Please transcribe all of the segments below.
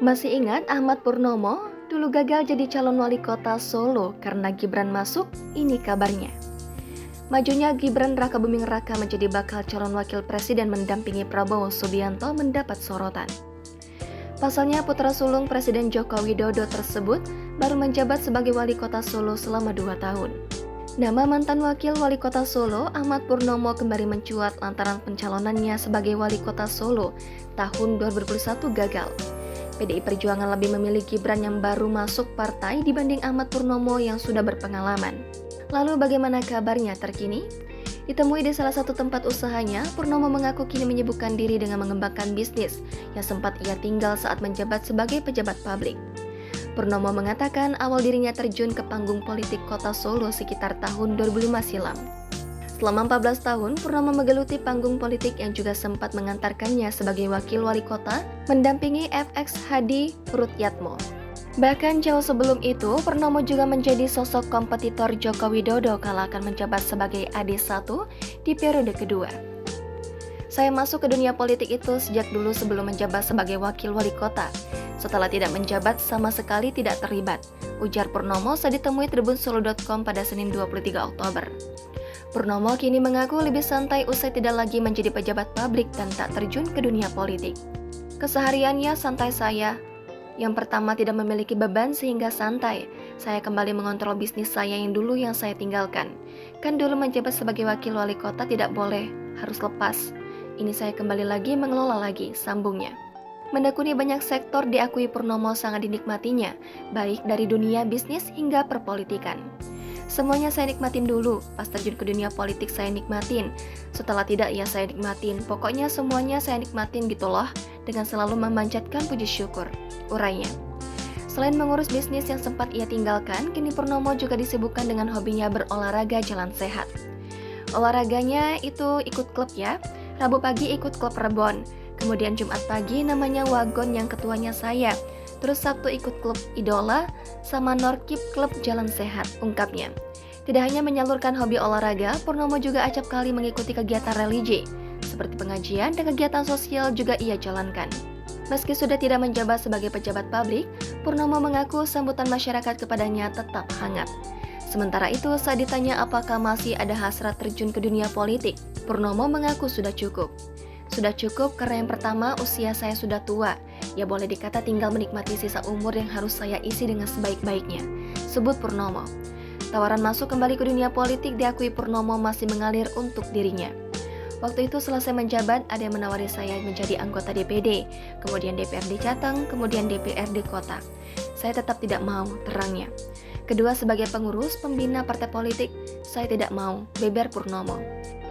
Masih ingat Ahmad Purnomo? Dulu gagal jadi calon wali kota Solo karena Gibran masuk, ini kabarnya. Majunya Gibran Raka Buming Raka menjadi bakal calon wakil presiden mendampingi Prabowo Subianto mendapat sorotan. Pasalnya putra sulung Presiden Joko Widodo tersebut baru menjabat sebagai wali kota Solo selama 2 tahun. Nama mantan wakil wali kota Solo, Ahmad Purnomo, kembali mencuat lantaran pencalonannya sebagai wali kota Solo tahun 2021 gagal. PDI Perjuangan lebih memilih Gibran yang baru masuk partai dibanding Ahmad Purnomo yang sudah berpengalaman. Lalu bagaimana kabarnya terkini? Ditemui di salah satu tempat usahanya, Purnomo mengaku kini menyibukkan diri dengan mengembangkan bisnis yang sempat ia tinggal saat menjabat sebagai pejabat publik. Purnomo mengatakan awal dirinya terjun ke panggung politik kota Solo sekitar tahun 2005 silam. Selama 14 tahun, Purnomo menggeluti panggung politik yang juga sempat mengantarkannya sebagai wakil wali kota mendampingi FX Hadi Rutyatmo. Bahkan jauh sebelum itu, Purnomo juga menjadi sosok kompetitor Joko Widodo kala akan menjabat sebagai AD1 di periode kedua. Saya masuk ke dunia politik itu sejak dulu sebelum menjabat sebagai wakil wali kota. Setelah tidak menjabat, sama sekali tidak terlibat, ujar Purnomo saat ditemui tribunsolo.com pada Senin 23 Oktober. Purnomo kini mengaku lebih santai usai tidak lagi menjadi pejabat publik dan tak terjun ke dunia politik. Kesehariannya santai saya. Yang pertama, tidak memiliki beban sehingga santai. Saya kembali mengontrol bisnis saya yang saya tinggalkan. Kan dulu menjabat sebagai wakil wali kota tidak boleh, harus lepas. Ini saya kembali lagi mengelola lagi, sambungnya. Menekuni banyak sektor diakui Purnomo sangat dinikmatinya, baik dari dunia bisnis hingga perpolitikan. Semuanya saya nikmatin dulu, pas terjun ke dunia politik saya nikmatin. Setelah tidak ya saya nikmatin, pokoknya semuanya saya nikmatin gitu loh, dengan selalu memanjatkan puji syukur, urainya. Selain mengurus bisnis yang sempat ia tinggalkan, kini Purnomo juga disibukkan dengan hobinya berolahraga jalan sehat. Olahraganya itu ikut klub ya, Rabu pagi ikut klub Rebon, kemudian Jumat pagi namanya Wagon yang ketuanya saya, terus Sabtu ikut klub Idola, sama Norkip klub jalan sehat, ungkapnya. Tidak hanya menyalurkan hobi olahraga, Purnomo juga acap kali mengikuti kegiatan religi, seperti pengajian dan kegiatan sosial juga ia jalankan. Meski sudah tidak menjabat sebagai pejabat publik, Purnomo mengaku sambutan masyarakat kepadanya tetap hangat. Sementara itu, saat ditanya apakah masih ada hasrat terjun ke dunia politik, Purnomo mengaku sudah cukup. Sudah cukup karena yang pertama usia saya sudah tua, ya boleh dikata tinggal menikmati sisa umur yang harus saya isi dengan sebaik-baiknya, sebut Purnomo. Tawaran masuk kembali ke dunia politik diakui Purnomo masih mengalir untuk dirinya. Waktu itu selesai menjabat, ada yang menawari saya menjadi anggota DPD, kemudian DPRD Jateng, kemudian DPRD Kota. Saya tetap tidak mau, terangnya. Kedua, sebagai pengurus pembina partai politik, saya tidak mau, beber Purnomo.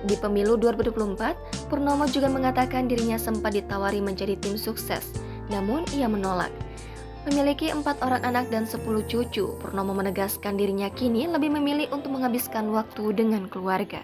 Di pemilu 2024, Purnomo juga mengatakan dirinya sempat ditawari menjadi tim sukses, namun ia menolak. Memiliki 4 orang anak dan 10 cucu, Purnomo menegaskan dirinya kini lebih memilih untuk menghabiskan waktu dengan keluarga.